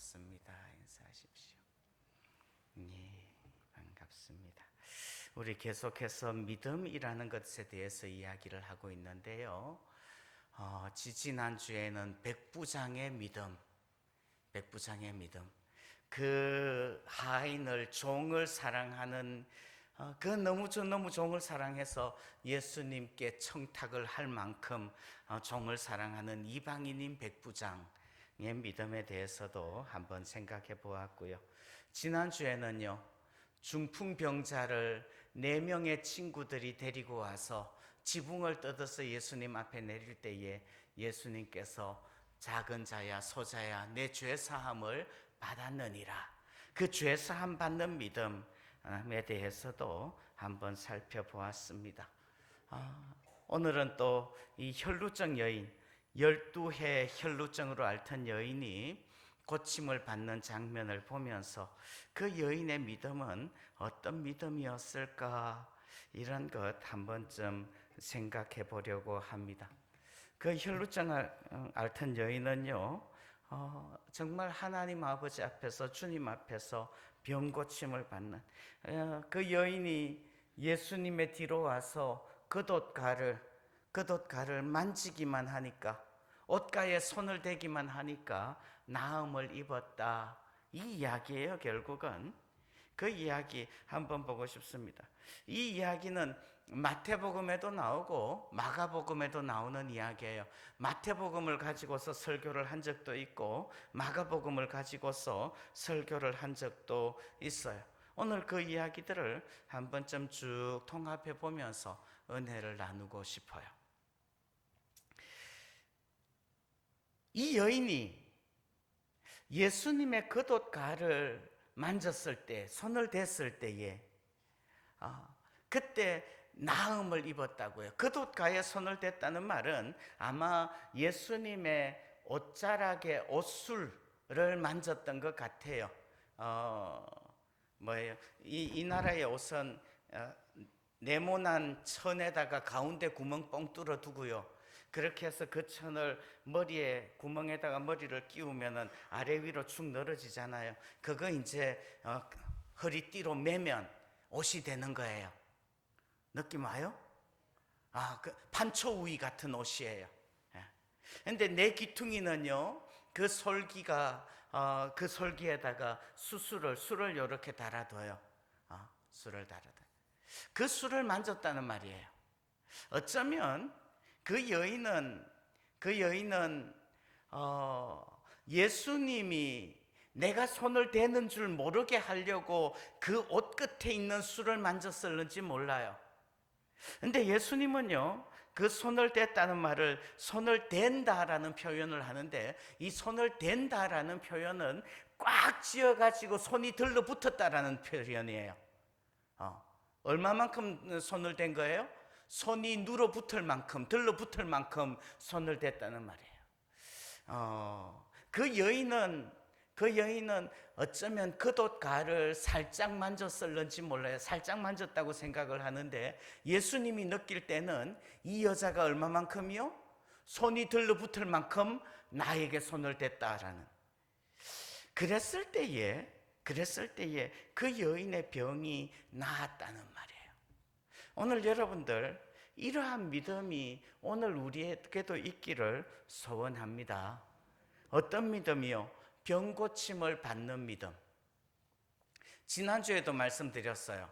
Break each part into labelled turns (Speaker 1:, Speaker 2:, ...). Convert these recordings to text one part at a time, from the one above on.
Speaker 1: 반갑습니다. 인사하십시오. 네, 반갑습니다. 우리 계속해서 믿음이라는 것에 대해서 이야기를 하고 있는데요. 지지난주에는 백부장의 믿음, 그 하인을, 종을 사랑하는 그 너무 종을 사랑해서 예수님께 청탁을 할 만큼 종을 사랑하는 이방인인 백부장의 믿음에 대해서도 한번 생각해 보았고요. 지난주에는요, 중풍병자를 4명의 친구들이 데리고 와서 지붕을 뜯어서 예수님 앞에 내릴 때에 예수님께서 작은 자야 소자야 내 죄사함을 받았느니라, 그 죄사함 받는 믿음에 대해서도 한번 살펴보았습니다. 오늘은 또 이 혈루증 여인, 12해 혈루증으로 앓던 여인이 고침을 받는 장면을 보면서 그 여인의 믿음은 어떤 믿음이었을까, 이런 것 한 번쯤 생각해 보려고 합니다. 그 혈루증을 앓던 여인은요, 정말 하나님 아버지 앞에서, 주님 앞에서 병 고침을 받는 그 여인이 예수님의 뒤로 와서 그 돛가를 만지기만 하니까, 옷가에 손을 대기만 하니까 나음을 입었다, 이 이야기예요. 결국은 그 이야기 한번 보고 싶습니다. 이 이야기는 마태복음에도 나오고 마가복음에도 나오는 이야기예요. 마태복음을 가지고서 설교를 한 적도 있고 마가복음을 가지고서 설교를 한 적도 있어요. 오늘 그 이야기들을 한 번쯤 쭉 통합해 보면서 은혜를 나누고 싶어요. 이 여인이 예수님의 겉옷가를 만졌을 때, 손을 댔을 때에 그때 나음을 입었다고요. 겉옷가에 손을 댔다는 말은 아마 예수님의 옷자락의 옷술을 만졌던 것 같아요. 이 나라의 옷은 네모난 천에다가 가운데 구멍 뻥 뚫어 두고요, 그렇게 해서 그 천을 머리에 구멍에다가 머리를 끼우면은 아래 위로 축 늘어지잖아요. 그거 이제 허리띠로 매면 옷이 되는 거예요. 느낌 와요? 그 판초우이 같은 옷이에요. 근데 내 귀퉁이는요, 그 솔기에다가 술을 이렇게 달아둬요. 술을 달아둬요. 그 술을 만졌다는 말이에요. 어쩌면 그 여인은 예수님이 내가 손을 대는 줄 모르게 하려고 그 옷 끝에 있는 술을 만졌을는지 몰라요. 근데 예수님은요, 그 손을 댔다는 말을 손을 댄다라는 표현을 하는데, 이 손을 댄다라는 표현은 꽉 쥐어가지고 손이 들러붙었다라는 표현이에요. 얼마만큼 손을 댄 거예요? 손이 눌어붙을 만큼, 들러붙을 만큼 손을 댔다는 말이에요. 그 여인은 어쩌면 겉옷가를 살짝 만졌을는지 몰라요. 살짝 만졌다고 생각을 하는데, 예수님이 느낄 때는 이 여자가 얼마만큼이요? 손이 들러붙을 만큼 나에게 손을 댔다라는. 그랬을 때에 그 여인의 병이 나았다는 말이에요. 오늘 여러분들, 이러한 믿음이 오늘 우리에게도 있기를 소원합니다. 어떤 믿음이요? 병 고침을 받는 믿음. 지난주에도 말씀드렸어요.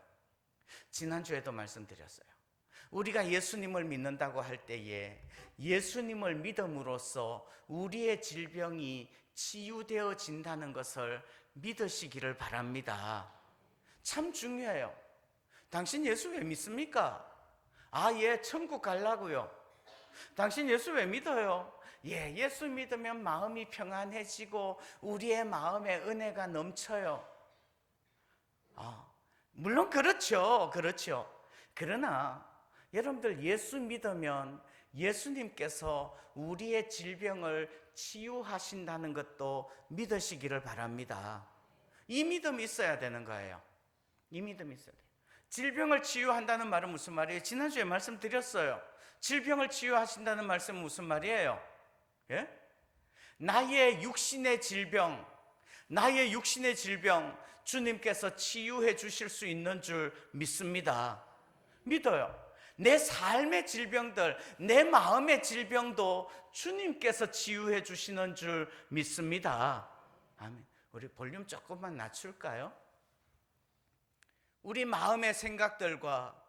Speaker 1: 우리가 예수님을 믿는다고 할 때에 예수님을 믿음으로써 우리의 질병이 치유되어진다는 것을 믿으시기를 바랍니다. 참 중요해요. 당신 예수 왜 믿습니까? 예, 천국 가려고요. 당신 예수 왜 믿어요? 예수 믿으면 마음이 평안해지고 우리의 마음에 은혜가 넘쳐요. 물론 그렇죠. 그러나 여러분들, 예수 믿으면 예수님께서 우리의 질병을 치유하신다는 것도 믿으시기를 바랍니다. 이 믿음이 있어야 되는 거예요. 이 믿음이 있어야 돼요. 질병을 치유한다는 말은 무슨 말이에요? 지난주에 말씀드렸어요. 질병을 치유하신다는 말씀은 무슨 말이에요? 예? 나의 육신의 질병, 나의 육신의 질병 주님께서 치유해 주실 수 있는 줄 믿습니다. 믿어요. 내 삶의 질병들, 내 마음의 질병도 주님께서 치유해 주시는 줄 믿습니다. 아멘. 우리 볼륨 조금만 낮출까요? 우리 마음의 생각들과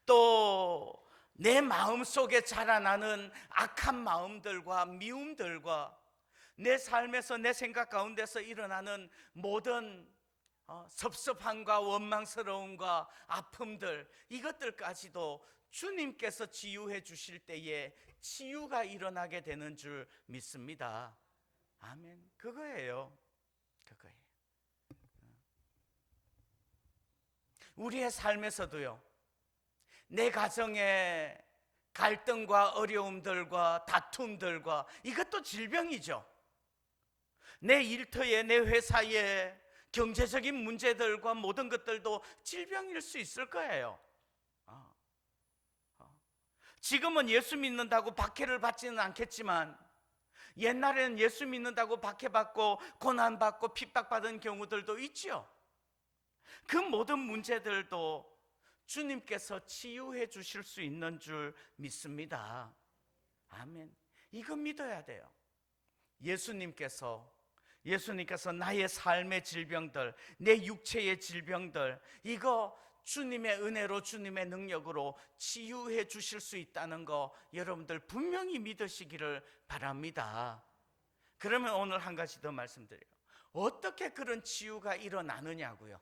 Speaker 1: 또 내 마음 속에 자라나는 악한 마음들과 미움들과 내 삶에서 내 생각 가운데서 일어나는 모든 섭섭함과 원망스러움과 아픔들, 이것들까지도 주님께서 치유해 주실 때에 치유가 일어나게 되는 줄 믿습니다. 아멘. 그거예요. 우리의 삶에서도요, 내 가정의 갈등과 어려움들과 다툼들과, 이것도 질병이죠. 내 일터에, 내 회사에 경제적인 문제들과 모든 것들도 질병일 수 있을 거예요. 지금은 예수 믿는다고 박해를 받지는 않겠지만 옛날에는 예수 믿는다고 박해받고 고난받고 핍박받은 경우들도 있죠. 그 모든 문제들도 주님께서 치유해 주실 수 있는 줄 믿습니다. 아멘. 이거 믿어야 돼요. 예수님께서 나의 삶의 질병들, 내 육체의 질병들, 이거 주님의 은혜로, 주님의 능력으로 치유해 주실 수 있다는 거 여러분들 분명히 믿으시기를 바랍니다. 그러면 오늘 한 가지 더 말씀드려요. 어떻게 그런 치유가 일어나느냐고요.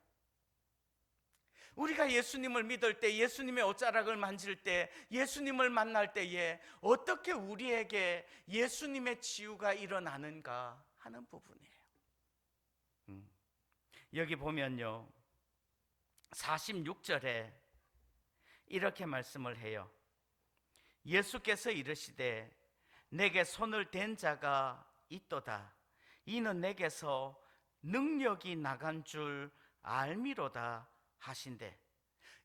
Speaker 1: 우리가 예수님을 믿을 때, 예수님의 옷자락을 만질 때, 예수님을 만날 때에 어떻게 우리에게 예수님의 치유가 일어나는가 하는 부분이에요. 여기 보면요, 46절에 이렇게 말씀을 해요. 예수께서 이르시되 내게 손을 댄 자가 있도다. 이는 내게서 능력이 나간 줄 알미로다 하신대.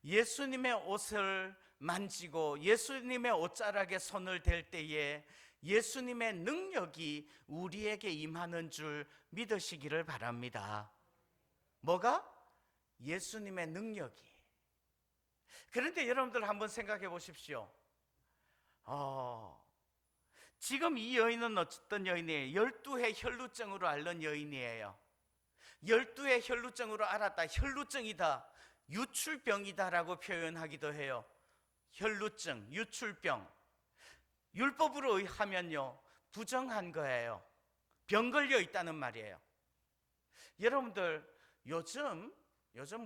Speaker 1: 예수님의 옷을 만지고 예수님의 옷자락에 손을 댈 때에 예수님의 능력이 우리에게 임하는 줄 믿으시기를 바랍니다. 뭐가? 예수님의 능력이. 그런데 여러분들 한번 생각해 보십시오. 지금 이 여인은 어떤 여인이에요? 12해 혈루증으로 앓는 여인이에요. 12해 혈루증으로 앓았다, 혈루증이다, 유출병이다라고 표현하기도 해요. 혈루증, 유출병. 율법으로 하면요, 부정한 거예요. 병 걸려 있다는 말이에요. 여러분들 요즘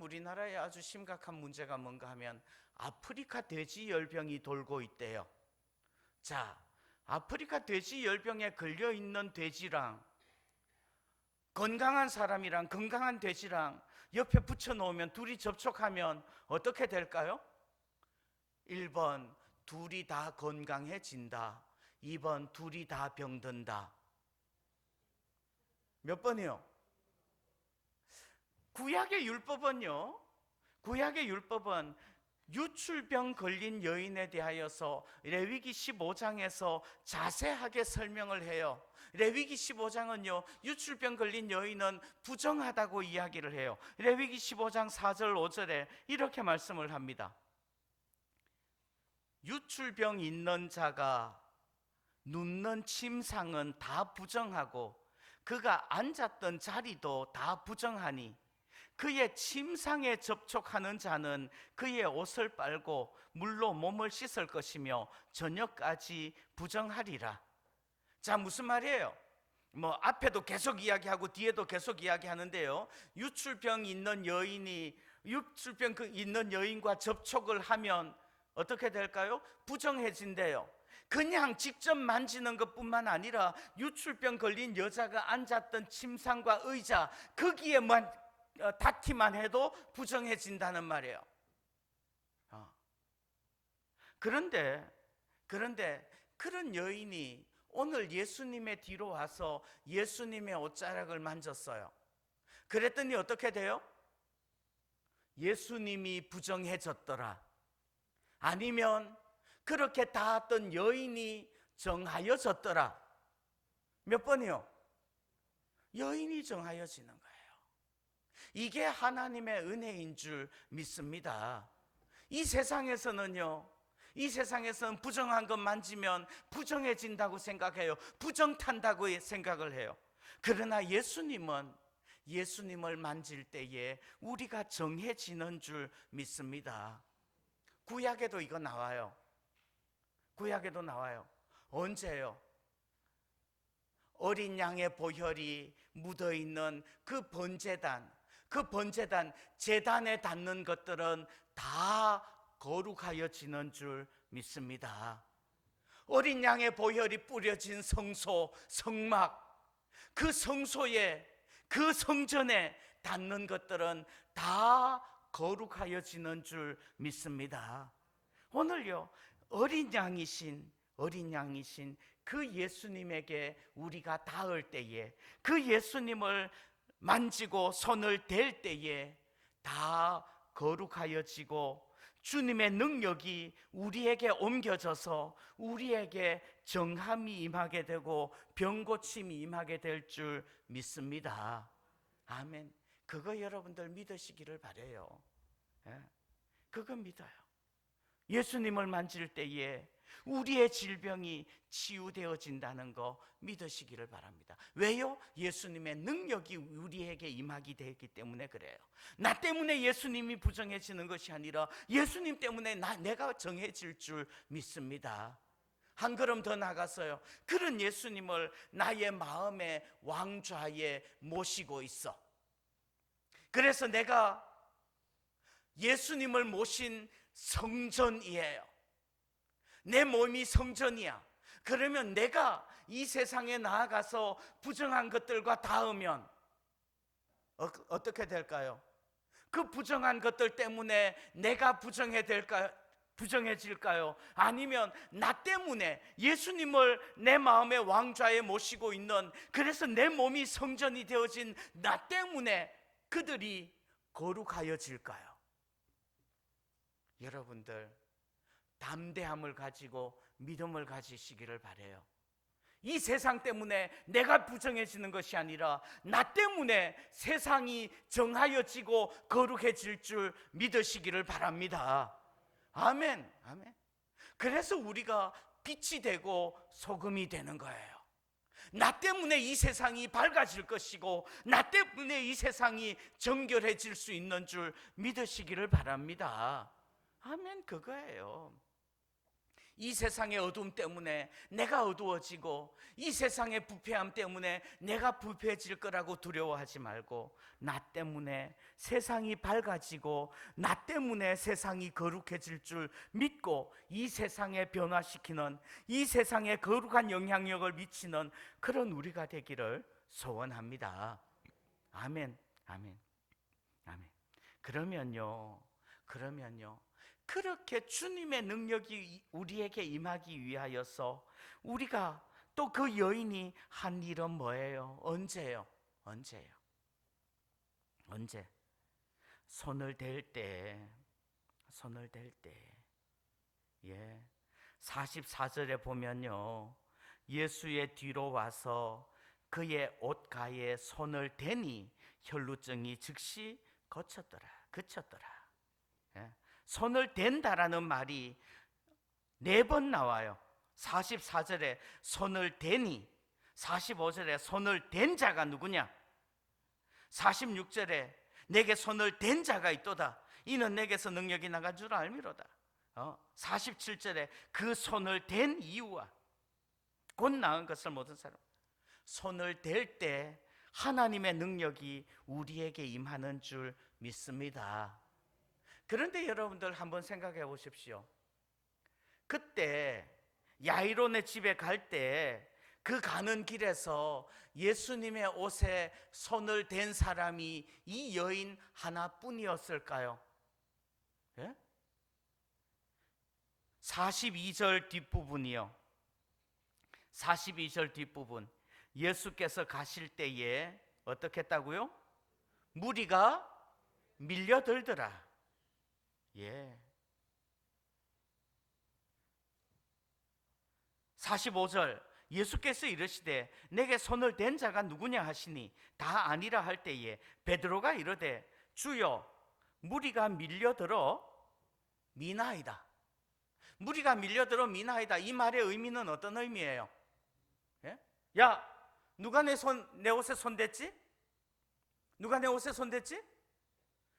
Speaker 1: 우리나라에 아주 심각한 문제가 뭔가 하면 아프리카 돼지열병이 돌고 있대요. 자, 아프리카 돼지열병에 걸려 있는 돼지랑 건강한 사람이랑, 건강한 돼지랑 옆에 붙여놓으면, 둘이 접촉하면 어떻게 될까요? 1번 둘이 다 건강해진다, 2번 둘이 다 병든다. 몇 번이요? 구약의 율법은 유출병 걸린 여인에 대하여서 레위기 15장에서 자세하게 설명을 해요. 레위기 15장은요, 유출병 걸린 여인은 부정하다고 이야기를 해요. 레위기 15장 4절 5절에 이렇게 말씀을 합니다. 유출병 있는 자가 눕는 침상은 다 부정하고 그가 앉았던 자리도 다 부정하니 그의 침상에 접촉하는 자는 그의 옷을 빨고 물로 몸을 씻을 것이며 저녁까지 부정하리라. 자, 무슨 말이에요? 앞에도 계속 이야기하고 뒤에도 계속 이야기하는데요, 유출병 있는 여인과 접촉을 하면 어떻게 될까요? 부정해진대요. 그냥 직접 만지는 것뿐만 아니라 유출병 걸린 여자가 앉았던 침상과 의자, 거기에만 닿기만 해도 부정해진다는 말이에요. 그런데 그런 여인이 오늘 예수님의 뒤로 와서 예수님의 옷자락을 만졌어요. 그랬더니 어떻게 돼요? 예수님이 부정해졌더라, 아니면 그렇게 닿았던 여인이 정하여졌더라. 몇 번이요? 여인이 정하여지는 거예요. 이게 하나님의 은혜인 줄 믿습니다. 이 세상에서는 부정한 것 만지면 부정해진다고 생각해요. 부정탄다고 생각을 해요. 그러나 예수님을 만질 때에 우리가 정해지는 줄 믿습니다. 구약에도 이거 나와요. 구약에도 나와요. 언제요? 어린 양의 보혈이 묻어있는 그 번제단, 제단에 닿는 것들은 다 거룩하여지는 줄 믿습니다. 어린 양의 보혈이 뿌려진 성소, 성막, 그 성소에, 그 성전에 닿는 것들은 다 거룩하여지는 줄 믿습니다. 오늘요, 어린 양이신 그 예수님에게 우리가 닿을 때에, 그 예수님을 만지고 손을 댈 때에 다 거룩하여지고 주님의 능력이 우리에게 옮겨져서 우리에게 정함이 임하게 되고 병고침이 임하게 될 줄 믿습니다. 아멘. 그거 여러분들 믿으시기를 바라요. 그거 믿어요. 예수님을 만질 때에 우리의 질병이 치유되어진다는 거 믿으시기를 바랍니다. 왜요? 예수님의 능력이 우리에게 임하게 되기 때문에 그래요. 나 때문에 예수님이 부정해지는 것이 아니라 예수님 때문에 내가 정해질 줄 믿습니다. 한 걸음 더 나가서요, 그런 예수님을 나의 마음의 왕좌에 모시고 있어. 그래서 내가 예수님을 모신 성전이에요. 내 몸이 성전이야. 그러면 내가 이 세상에 나아가서 부정한 것들과 닿으면 어떻게 될까요? 그 부정한 것들 때문에 내가 부정해질까요? 아니면 나 때문에 예수님을 내 마음의 왕좌에 모시고 있는, 그래서 내 몸이 성전이 되어진 나 때문에 그들이 거룩하여질까요? 여러분들 담대함을 가지고 믿음을 가지시기를 바라요. 이 세상 때문에 내가 부정해지는 것이 아니라 나 때문에 세상이 정하여지고 거룩해질 줄 믿으시기를 바랍니다. 아멘. 아멘. 그래서 우리가 빛이 되고 소금이 되는 거예요. 나 때문에 이 세상이 밝아질 것이고 나 때문에 이 세상이 정결해질 수 있는 줄 믿으시기를 바랍니다. 아멘. 그거예요. 이 세상의 어둠 때문에 내가 어두워지고 이 세상의 부패함 때문에 내가 부패해질 거라고 두려워하지 말고, 나 때문에 세상이 밝아지고 나 때문에 세상이 거룩해질 줄 믿고 이 세상에 변화시키는, 이 세상에 거룩한 영향력을 미치는 그런 우리가 되기를 소원합니다. 아멘. 아멘. 아멘. 그러면요 그렇게 주님의 능력이 우리에게 임하기 위하여서 우리가 또 그 여인이 한 일은 뭐예요? 언제요? 언제? 손을 댈 때. 44절에 보면요, 예수의 뒤로 와서 그의 옷가에 손을 대니 혈루증이 즉시 그쳤더라. 손을 댄다라는 말이 4번 나와요. 44절에 손을 대니, 45절에 손을 댄 자가 누구냐, 46절에 내게 손을 댄 자가 있도다, 이는 내게서 능력이 나간 줄 알미로다. 47절에 그 손을 댄 이유와 곧 나은 것을 모든 사람, 손을 댈 때 하나님의 능력이 우리에게 임하는 줄 믿습니다. 그런데 여러분들 한번 생각해 보십시오. 그때 야이론의 집에 갈 때 그 가는 길에서 예수님의 옷에 손을 댄 사람이 이 여인 하나뿐이었을까요? 42절 뒷부분이요. 42절 뒷부분, 예수께서 가실 때에 어떻게 했다고요? 무리가 밀려들더라. 45절, 예수께서 이르시되 내게 손을 댄 자가 누구냐 하시니 다 아니라 할 때에 베드로가 이르되 주여 무리가 밀려들어 미나이다. 무리가 밀려들어 미나이다. 이 말의 의미는 어떤 의미예요? 예? 야, 누가 내 옷에 손댔지? 누가 내 옷에 손댔지?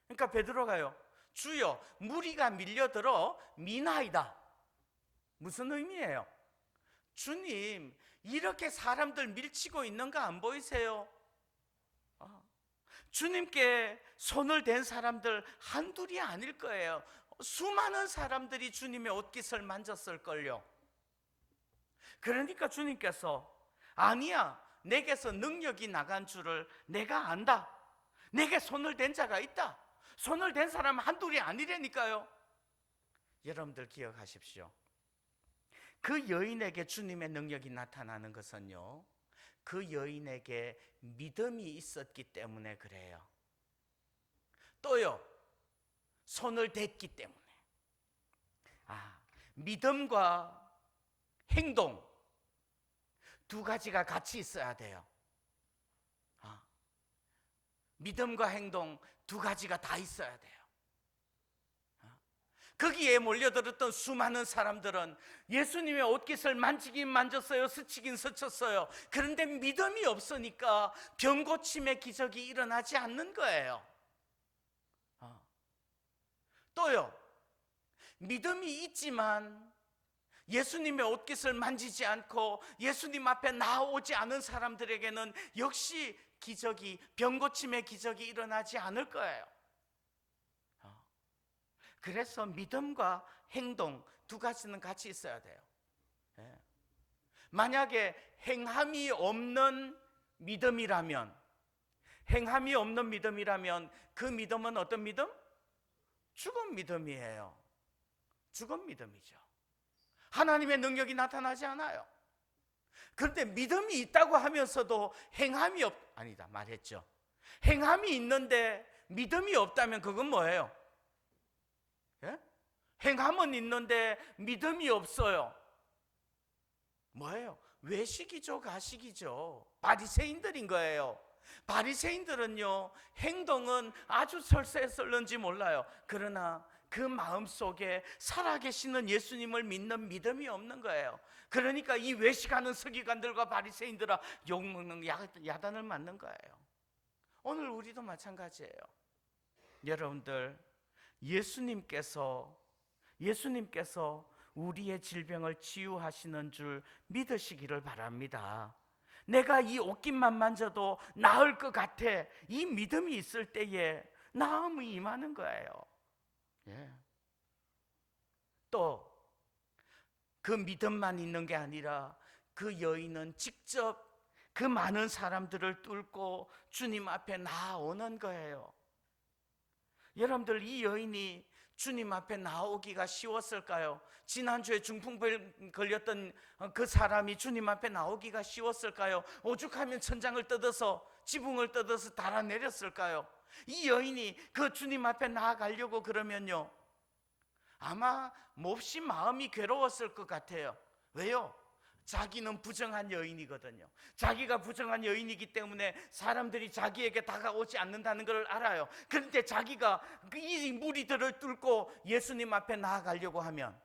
Speaker 1: 그러니까 베드로가요, 주여 무리가 밀려들어 미나이다. 무슨 의미예요? 주님, 이렇게 사람들 밀치고 있는 거 안 보이세요? 주님께 손을 댄 사람들 한둘이 아닐 거예요. 수많은 사람들이 주님의 옷깃을 만졌을걸요. 그러니까 주님께서 아니야, 내게서 능력이 나간 줄을 내가 안다. 내게 손을 댄 자가 있다. 손을 댄 사람은 한둘이 아니라니까요. 여러분들 기억하십시오. 그 여인에게 주님의 능력이 나타나는 것은요, 그 여인에게 믿음이 있었기 때문에 그래요. 또요, 손을 댔기 때문에. 믿음과 행동 두 가지가 같이 있어야 돼요. 믿음과 행동 두 가지가 다 있어야 돼요. 거기에 몰려들었던 수많은 사람들은 예수님의 옷깃을 만지긴 만졌어요, 스치긴 스쳤어요. 그런데 믿음이 없으니까 병고침의 기적이 일어나지 않는 거예요. 또요, 믿음이 있지만 예수님의 옷깃을 만지지 않고 예수님 앞에 나오지 않은 사람들에게는 역시 기적이, 병고침의 기적이 일어나지 않을 거예요. 그래서 믿음과 행동 두 가지는 같이 있어야 돼요. 만약에 행함이 없는 믿음이라면 그 믿음은 어떤 믿음? 죽은 믿음이에요. 죽은 믿음이죠. 하나님의 능력이 나타나지 않아요. 그런데 믿음이 있다고 하면서도 행함이 아니다 말했죠. 행함이 있는데 믿음이 없다면 그건 뭐예요? 예? 행함은 있는데 믿음이 없어요. 뭐예요? 외식이죠, 가식이죠. 바리새인들인 거예요. 바리새인들은요, 행동은 아주 설세설는지 몰라요. 그러나 그 마음속에 살아계시는 예수님을 믿는 믿음이 없는 거예요. 그러니까 이 외식하는 서기관들과 바리새인들아 욕먹는 야단을 맞는 거예요. 오늘 우리도 마찬가지예요. 여러분들, 예수님께서 우리의 질병을 치유하시는 줄 믿으시기를 바랍니다. 내가 이 옷깃만 만져도 나을 것 같아. 이 믿음이 있을 때에 나음이 임하는 거예요. 또 그 믿음만 있는 게 아니라 그 여인은 직접 그 많은 사람들을 뚫고 주님 앞에 나오는 거예요. 여러분들, 이 여인이 주님 앞에 나오기가 쉬웠을까요? 지난주에 중풍병 걸렸던 그 사람이 주님 앞에 나오기가 쉬웠을까요? 오죽하면 천장을 뜯어서, 지붕을 뜯어서 달아내렸을까요? 이 여인이 그 주님 앞에 나아가려고 그러면요, 아마 몹시 마음이 괴로웠을 것 같아요. 왜요? 자기는 부정한 여인이거든요. 자기가 부정한 여인이기 때문에 사람들이 자기에게 다가오지 않는다는 걸 알아요. 그런데 자기가 이 무리들을 뚫고 예수님 앞에 나아가려고 하면,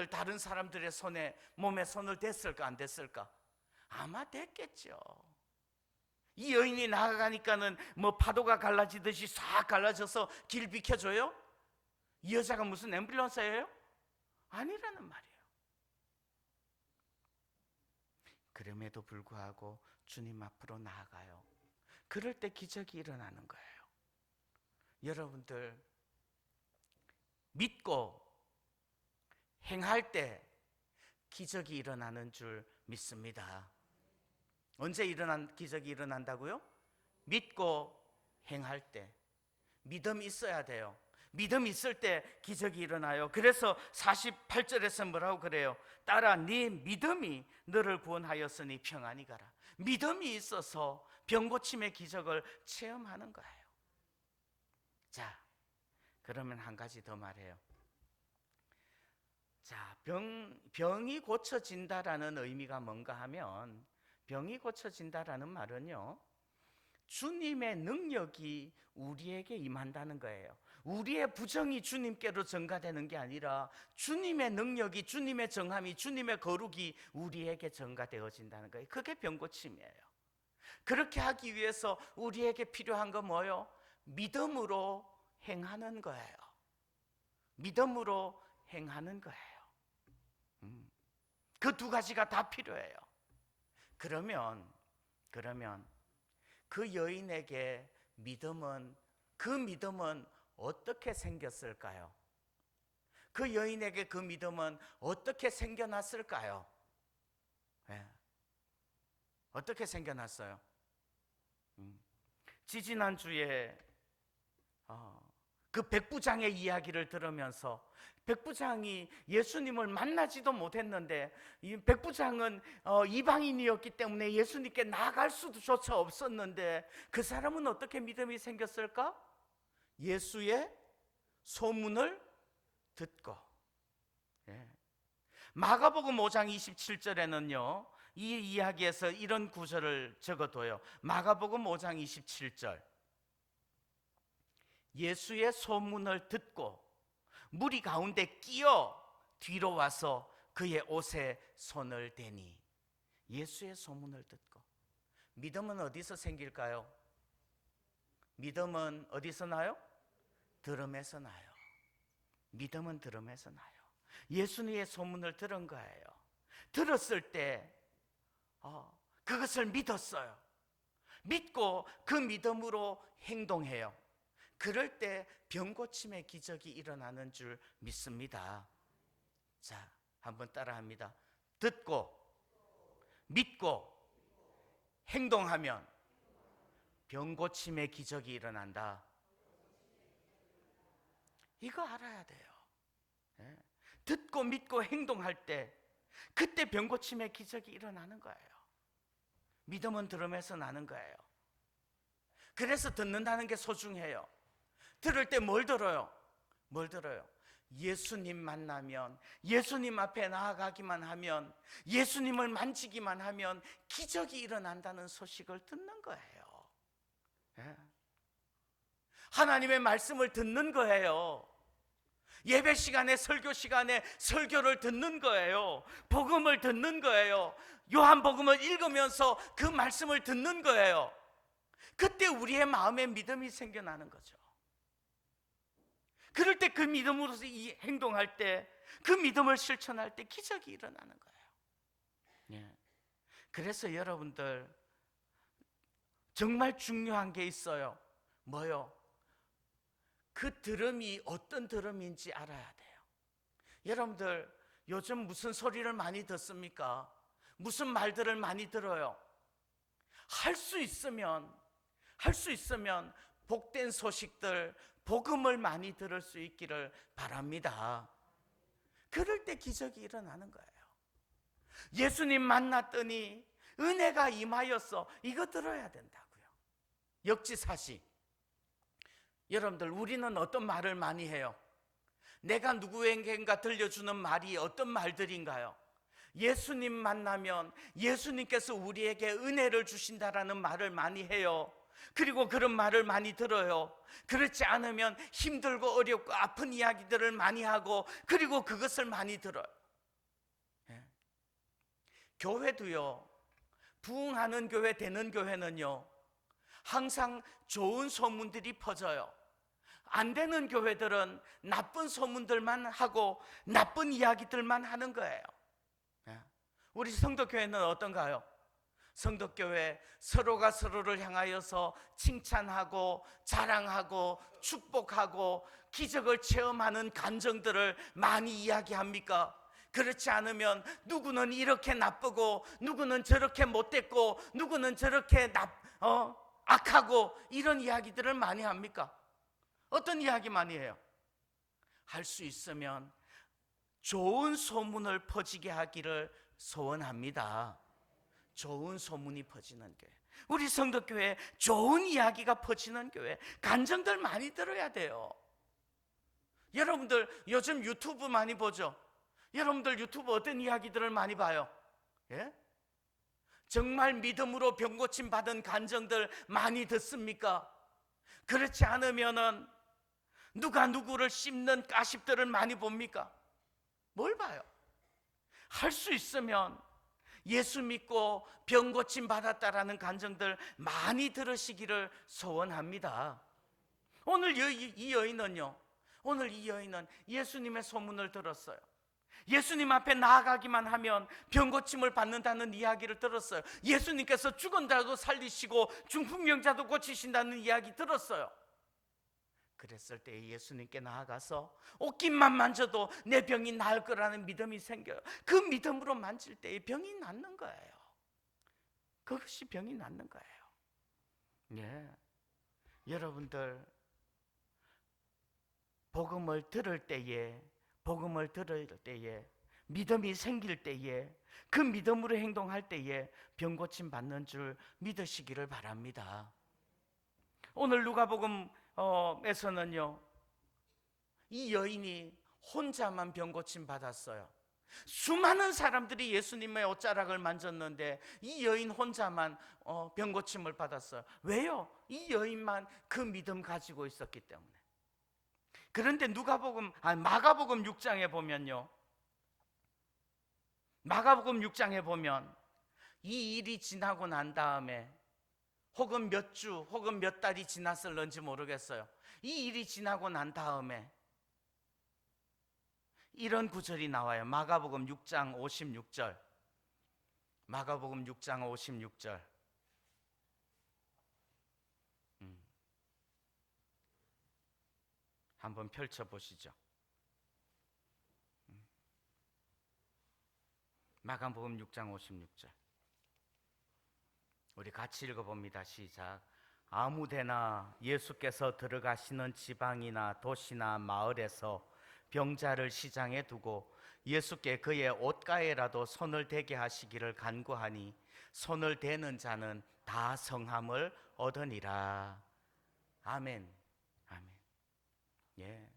Speaker 1: 다른 사람들의 몸에 손을 댔을까 안 댔을까? 아마 댔겠죠. 이 여인이 나아가니까는 파도가 갈라지듯이 싹 갈라져서 길 비켜줘요? 이 여자가 무슨 앰뷸런스예요? 아니라는 말이에요. 그럼에도 불구하고 주님 앞으로 나아가요. 그럴 때 기적이 일어나는 거예요. 여러분들, 믿고 행할 때 기적이 일어나는 줄 믿습니다. 언제 기적이 일어난다고요? 믿고 행할 때. 믿음 있어야 돼요. 믿음 있을 때 기적이 일어나요. 그래서 48절에서 뭐라고 그래요? 딸아, 네 믿음이 너를 구원하였으니 평안히 가라. 믿음이 있어서 병고침의 기적을 체험하는 거예요. 자, 그러면 한 가지 더 말해요. 자, 병이 고쳐진다라는 의미가 뭔가 하면, 병이 고쳐진다라는 말은요, 주님의 능력이 우리에게 임한다는 거예요. 우리의 부정이 주님께로 전가되는 게 아니라 주님의 능력이, 주님의 정함이, 주님의 거룩이 우리에게 전가되어진다는 거예요. 그게 병고침이에요. 그렇게 하기 위해서 우리에게 필요한 건 뭐예요? 믿음으로 행하는 거예요. 믿음으로 행하는 거예요. 그 두 가지가 다 필요해요. 그러면 그 여인에게 그 믿음은 어떻게 생겼을까요? 그 여인에게 그 믿음은 어떻게 생겨났을까요? 네. 어떻게 생겨났어요? 지지난주에 그 백부장의 이야기를 들으면서, 백부장이 예수님을 만나지도 못했는데, 이 백부장은 이방인이었기 때문에 예수님께 나아갈 수조차 없었는데, 그 사람은 어떻게 믿음이 생겼을까? 예수의 소문을 듣고. 예. 마가복음 5장 27절에는요 이 이야기에서 이런 구절을 적어둬요. 마가복음 5장 27절, 예수의 소문을 듣고 무리 가운데 끼어 뒤로 와서 그의 옷에 손을 대니. 예수의 소문을 듣고. 믿음은 어디서 생길까요? 믿음은 어디서 나요? 들음에서 나요. 믿음은 들음에서 나요. 예수님의 소문을 들은 거예요. 들었을 때 그것을 믿었어요. 믿고 그 믿음으로 행동해요. 그럴 때 병고침의 기적이 일어나는 줄 믿습니다. 자, 한번 따라합니다. 듣고 믿고 행동하면 병고침의 기적이 일어난다. 이거 알아야 돼요. 네. 듣고 믿고 행동할 때 그때 병고침의 기적이 일어나는 거예요. 믿음은 들음에서 나는 거예요. 그래서 듣는다는 게 소중해요. 들을 때 뭘 들어요? 뭘 들어요? 예수님 만나면, 예수님 앞에 나아가기만 하면, 예수님을 만지기만 하면 기적이 일어난다는 소식을 듣는 거예요. 예. 하나님의 말씀을 듣는 거예요. 예배 시간에, 설교 시간에 설교를 듣는 거예요. 복음을 듣는 거예요. 요한복음을 읽으면서 그 말씀을 듣는 거예요. 그때 우리의 마음에 믿음이 생겨나는 거죠. 그럴 때 그 믿음으로서 행동할 때, 그 믿음을 실천할 때 기적이 일어나는 거예요. 예. 그래서 여러분들 정말 중요한 게 있어요. 뭐요? 그 들음이 어떤 들음인지 알아야 돼요. 여러분들 요즘 무슨 소리를 많이 듣습니까? 무슨 말들을 많이 들어요? 할 수 있으면 복된 소식들, 복음을 많이 들을 수 있기를 바랍니다. 그럴 때 기적이 일어나는 거예요. 예수님 만났더니 은혜가 임하였어. 이거 들어야 된다고요. 역지사지. 여러분들, 우리는 어떤 말을 많이 해요? 내가 누구에겐가 들려주는 말이 어떤 말들인가요? 예수님 만나면 예수님께서 우리에게 은혜를 주신다라는 말을 많이 해요. 그리고 그런 말을 많이 들어요. 그렇지 않으면 힘들고 어렵고 아픈 이야기들을 많이 하고, 그리고 그것을 많이 들어요. 예. 교회도요, 부흥하는 교회, 되는 교회는요 항상 좋은 소문들이 퍼져요. 안 되는 교회들은 나쁜 소문들만 하고 나쁜 이야기들만 하는 거예요. 우리 성도교회는 어떤가요? 성도교회 서로가 서로를 향하여서 칭찬하고 자랑하고 축복하고 기적을 체험하는 감정들을 많이 이야기합니까? 그렇지 않으면 누구는 이렇게 나쁘고 누구는 저렇게 못됐고 누구는 저렇게 악하고, 이런 이야기들을 많이 합니까? 어떤 이야기 많이 해요? 할 수 있으면 좋은 소문을 퍼지게 하기를 소원합니다. 좋은 소문이 퍼지는 교회, 우리 성도교회 좋은 이야기가 퍼지는 교회, 간증들 많이 들어야 돼요. 여러분들 요즘 유튜브 많이 보죠? 여러분들 유튜브 어떤 이야기들을 많이 봐요? 예? 정말 믿음으로 병 고침 받은 간증들 많이 듣습니까? 그렇지 않으면은 누가 누구를 씹는 가십들을 많이 봅니까? 뭘 봐요? 할 수 있으면 예수 믿고 병 고침 받았다라는 간증들 많이 들으시기를 소원합니다. 오늘 이 여인은요, 오늘 이 여인은 예수님의 소문을 들었어요. 예수님 앞에 나아가기만 하면 병 고침을 받는다는 이야기를 들었어요. 예수님께서 죽은 자도 살리시고 중풍병자도 고치신다는 이야기 들었어요. 그랬을 때 예수님께 나아가서 옷깃만 만져도 내 병이 나을 거라는 믿음이 생겨요. 그 믿음으로 만질 때 병이 낫는 거예요. 그것이 병이 낫는 거예요. 예. 여러분들 복음을 들을 때에 믿음이 생길 때에 그 믿음으로 행동할 때에 병 고침 받는 줄 믿으시기를 바랍니다. 오늘 누가복음에서는요, 이 여인이 혼자만 병 고침 받았어요. 수많은 사람들이 예수님의 옷자락을 만졌는데 이 여인 혼자만 병 고침을 받았어요. 왜요? 이 여인만 그 믿음 가지고 있었기 때문에. 그런데 마가복음 6장에 보면요, 마가복음 6장에 보면 이 일이 지나고 난 다음에 혹은 몇 주 혹은 몇 달이 지났을런지 모르겠어요. 이 일이 지나고 난 다음에 이런 구절이 나와요. 마가복음 6장 56절. 마가복음 6장 56절. 한번 펼쳐보시죠. 마가복음 6장 56절. 우리 같이 읽어봅니다. 시작. 아무데나 예수께서 들어가시는 지방이나 도시나 마을에서 병자를 시장에 두고 예수께 그의 옷가에라도 손을 대게 하시기를 간구하니 손을 대는 자는 다 성함을 얻으니라. 아멘. 아멘. 예.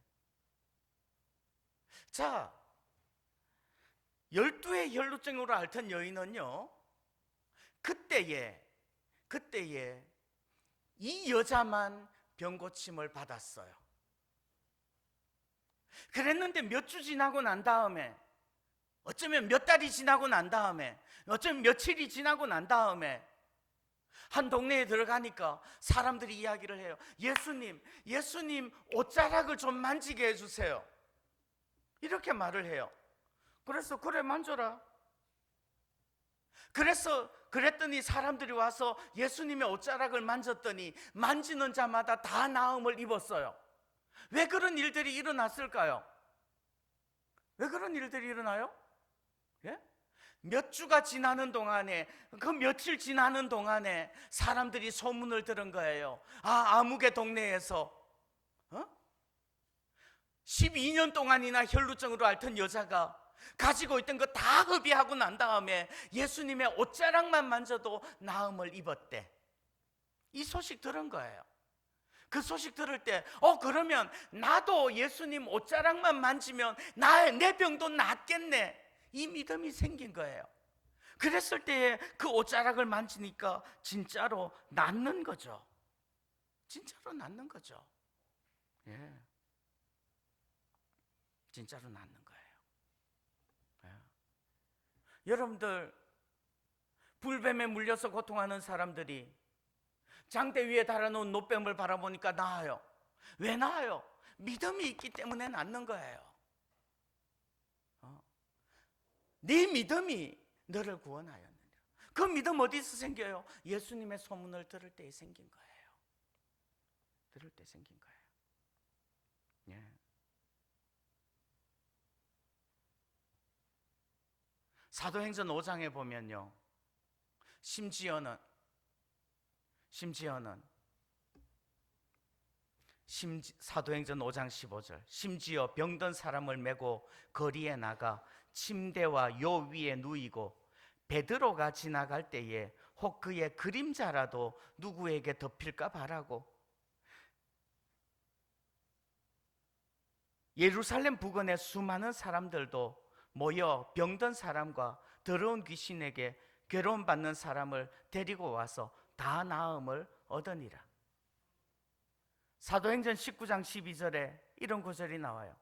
Speaker 1: 자, 12의 혈루증으로 앓던 여인은요, 그때에 이 여자만 병 고침을 받았어요. 그랬는데 몇 주 지나고 난 다음에, 어쩌면 몇 달이 지나고 난 다음에, 어쩌면 며칠이 지나고 난 다음에 한 동네에 들어가니까 사람들이 이야기를 해요. 예수님 옷자락을 좀 만지게 해주세요. 이렇게 말을 해요. 그래서 그래 만져라. 그랬더니 사람들이 와서 예수님의 옷자락을 만졌더니 만지는 자마다 다 나음을 입었어요. 왜 그런 일들이 일어났을까요? 왜 그런 일들이 일어나요? 예? 몇 주가 지나는 동안에, 그 며칠 지나는 동안에 사람들이 소문을 들은 거예요. 아무개 동네에서 12년 동안이나 혈루증으로 앓던 여자가 가지고 있던 거 다 흡입하고 난 다음에 예수님의 옷자락만 만져도 나음을 입었대. 이 소식 들은 거예요. 그 소식 들을 때 그러면 나도 예수님 옷자락만 만지면 내 병도 낫겠네, 이 믿음이 생긴 거예요. 그랬을 때에 그 옷자락을 만지니까 진짜로 낫는 거죠. 진짜로 낫는 거죠. 예. 진짜로 낫는 거예요. 예. 여러분들, 불뱀에 물려서 고통하는 사람들이 장대 위에 달아놓은 노뱀을 바라보니까 나아요. 왜 나아요? 믿음이 있기 때문에 낫는 거예요. 네 믿음이 너를 구원하였느니라. 그 믿음 어디서 생겨요? 예수님의 소문을 들을 때 생긴 거예요. 들을 때 생긴 거예요. 예. 사도행전 5장에 보면요, 심지어는 사도행전 5장 15절, 심지어 병든 사람을 메고 거리에 나가 침대와 요 위에 누이고 베드로가 지나갈 때에 혹 그의 그림자라도 누구에게 덮일까 바라고 예루살렘 부근의 수많은 사람들도 모여 병든 사람과 더러운 귀신에게 괴로움 받는 사람을 데리고 와서 다 나음을 얻으니라. 사도행전 19장 12절에 이런 구절이 나와요.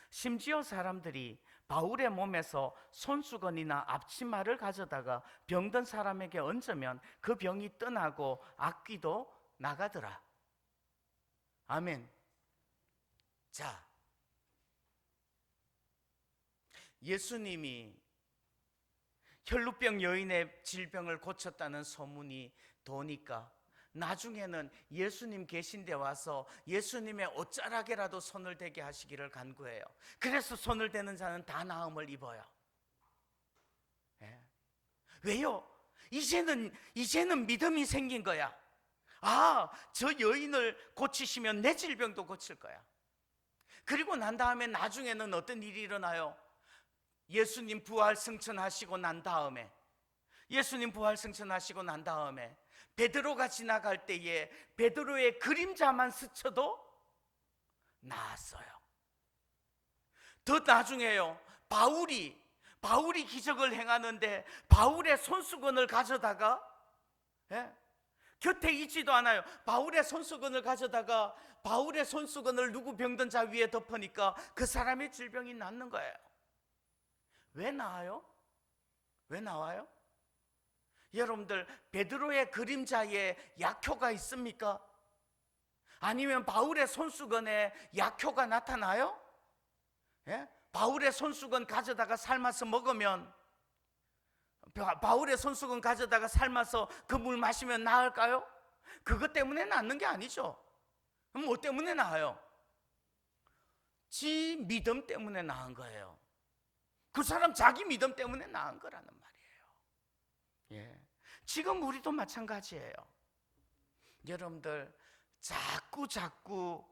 Speaker 1: 심지어 사람들이 바울의 몸에서 손수건이나 앞치마를 가져다가 병든 사람에게 얹으면 그 병이 떠나고 악귀도 나가더라. 아멘. 자, 예수님이 혈루병 여인의 질병을 고쳤다는 소문이 도니까 나중에는 예수님 계신 데 와서 예수님의 옷자락에라도 손을 대게 하시기를 간구해요. 그래서 손을 대는 자는 다 나음을 입어요. 예. 왜요? 이제는 믿음이 생긴 거야. 아, 저 여인을 고치시면 내 질병도 고칠 거야. 그리고 난 다음에 나중에는 어떤 일이 일어나요? 예수님 부활 승천하시고 난 다음에 베드로가 지나갈 때에 베드로의 그림자만 스쳐도 나았어요. 더 나중에요, 바울이 기적을 행하는데 바울의 손수건을 가져다가, 곁에 있지도 않아요. 바울의 손수건을 가져다가 바울의 손수건을 누구 병든 자 위에 덮으니까 그 사람의 질병이 낫는 거예요. 왜 나아요? 왜 나와요? 여러분들, 베드로의 그림자에 약효가 있습니까? 아니면 바울의 손수건에 약효가 나타나요? 예? 바울의 손수건 가져다가 삶아서 먹으면, 바울의 손수건 가져다가 삶아서 그 물 마시면 나을까요? 그것 때문에 낫는 게 아니죠. 그럼 뭐 때문에 나아요? 지 믿음 때문에 나은 거예요. 그 사람 자기 믿음 때문에 나은 거라는 말이에요. 예. 지금 우리도 마찬가지예요. 여러분들, 자꾸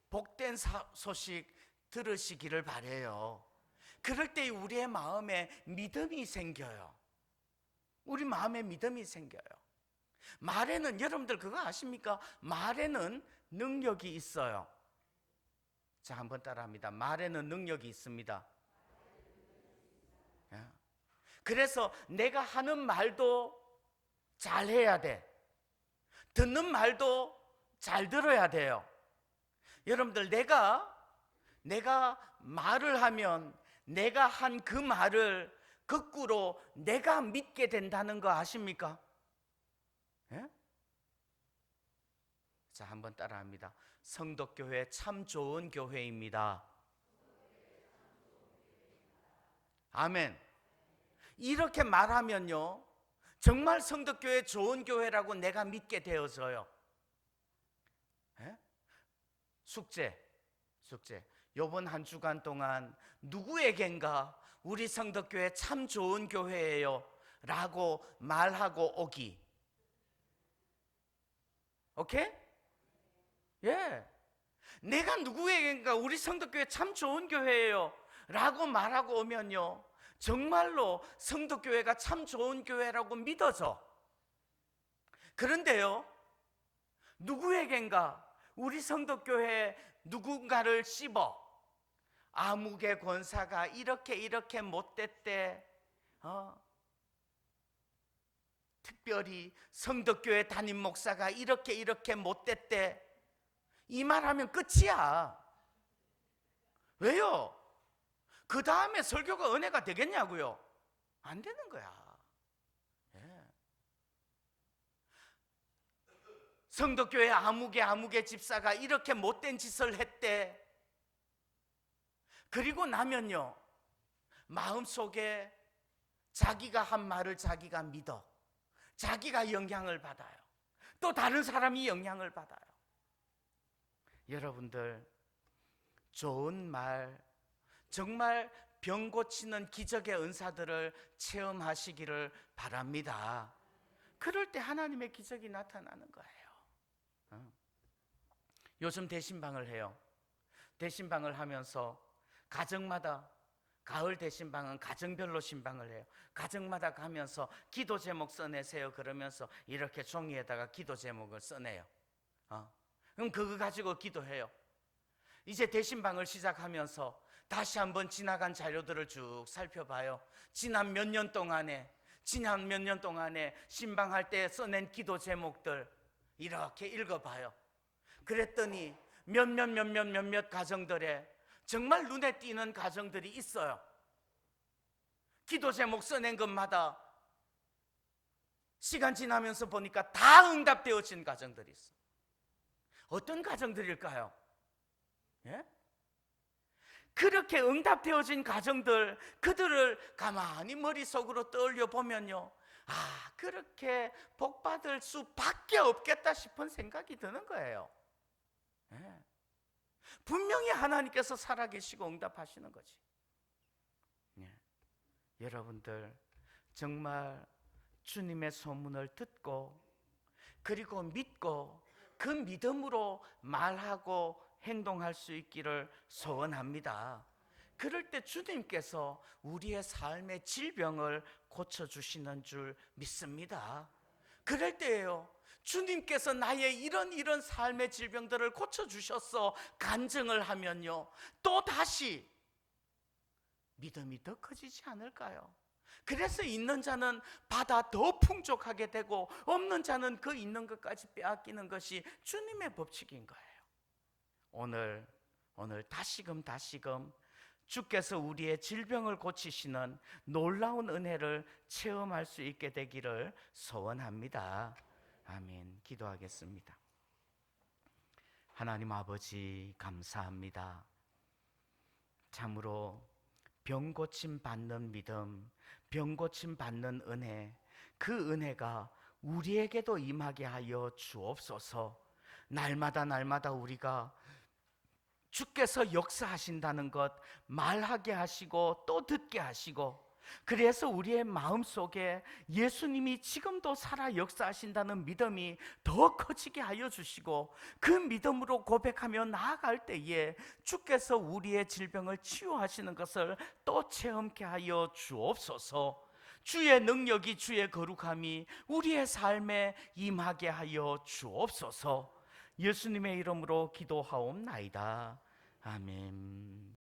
Speaker 1: 복된 소식 들으시기를 바라요. 그럴 때 우리의 마음에 믿음이 생겨요. 우리 마음에 믿음이 생겨요. 말에는, 여러분들 그거 아십니까? 말에는 능력이 있어요. 자, 한번 따라합니다. 말에는 능력이 있습니다. 그래서 내가 하는 말도 잘 해야 돼. 듣는 말도 잘 들어야 돼요. 여러분들, 내가 말을 하면 내가 한 그 말을 거꾸로 내가 믿게 된다는 거 아십니까? 예? 자, 한번 따라합니다. 성덕교회 참 좋은 교회입니다. 아멘. 이렇게 말하면요, 정말 성덕교회 좋은 교회라고 내가 믿게 되어져요. 예? 숙제. 요번 한 주간 동안 누구에겐가 우리 성덕교회 참 좋은 교회예요 라고 말하고 오기. 오케이? 예. 내가 누구에겐가 우리 성덕교회 참 좋은 교회예요 라고 말하고 오면요, 정말로 성덕교회가 참 좋은 교회라고 믿어져. 그런데요, 누구에겐가 우리 성덕교회 누군가를 씹어, 아무개 권사가 이렇게 못됐대, 특별히 성덕교회 담임 목사가 이렇게 못됐대, 이 말하면 끝이야. 왜요? 그 다음에 설교가 은혜가 되겠냐고요? 안 되는 거야. 예. 성덕교회 아무개 집사가 이렇게 못된 짓을 했대. 그리고 나면요, 마음속에 자기가 한 말을 자기가 믿어. 자기가 영향을 받아요. 또 다른 사람이 영향을 받아요. 여러분들, 좋은 말, 정말 병 고치는 기적의 은사들을 체험하시기를 바랍니다. 그럴 때 하나님의 기적이 나타나는 거예요. 요즘 대신방을 해요. 대신방을 하면서 가정마다, 가을 대신방은 가정별로 신방을 해요. 가정마다 가면서 기도 제목 써내세요 그러면서 이렇게 종이에다가 기도 제목을 써내요. 그럼 그거 가지고 기도해요. 이제 대신방을 시작하면서 다시 한번 지나간 자료들을 쭉 살펴봐요. 지난 몇 년 동안에 신방할 때 써낸 기도 제목들 이렇게 읽어봐요. 그랬더니 몇몇 가정들에 정말 눈에 띄는 가정들이 있어요. 기도 제목 써낸 것마다 시간 지나면서 보니까 다 응답되어진 가정들이 있어. 어떤 가정들일까요? 예? 그렇게 응답되어진 가정들, 그들을 가만히 머릿속으로 떠올려 보면요, 아, 그렇게 복받을 수밖에 없겠다 싶은 생각이 드는 거예요. 예. 분명히 하나님께서 살아계시고 응답하시는 거지. 예. 여러분들 정말 주님의 소문을 듣고 그리고 믿고 그 믿음으로 말하고 행동할 수 있기를 소원합니다. 그럴 때 주님께서 우리의 삶의 질병을 고쳐주시는 줄 믿습니다. 그럴 때예요, 주님께서 나의 이런 삶의 질병들을 고쳐주셨어 간증을 하면요, 또 다시 믿음이 더 커지지 않을까요? 그래서 있는 자는 받아 더 풍족하게 되고 없는 자는 그 있는 것까지 빼앗기는 것이 주님의 법칙인 거예요. 오늘 다시금 주께서 우리의 질병을 고치시는 놀라운 은혜를 체험할 수 있게 되기를 소원합니다. 아멘. 기도하겠습니다. 하나님 아버지, 감사합니다. 참으로 병 고침 받는 믿음, 병 고침 받는 은혜, 그 은혜가 우리에게도 임하게 하여 주옵소서. 날마다 우리가 주께서 역사하신다는 것 말하게 하시고 또 듣게 하시고, 그래서 우리의 마음속에 예수님이 지금도 살아 역사하신다는 믿음이 더 커지게 하여 주시고, 그 믿음으로 고백하며 나아갈 때에 주께서 우리의 질병을 치유하시는 것을 또 체험케 하여 주옵소서. 주의 능력이, 주의 거룩함이 우리의 삶에 임하게 하여 주옵소서. 예수님의 이름으로 기도하옵나이다. 아멘.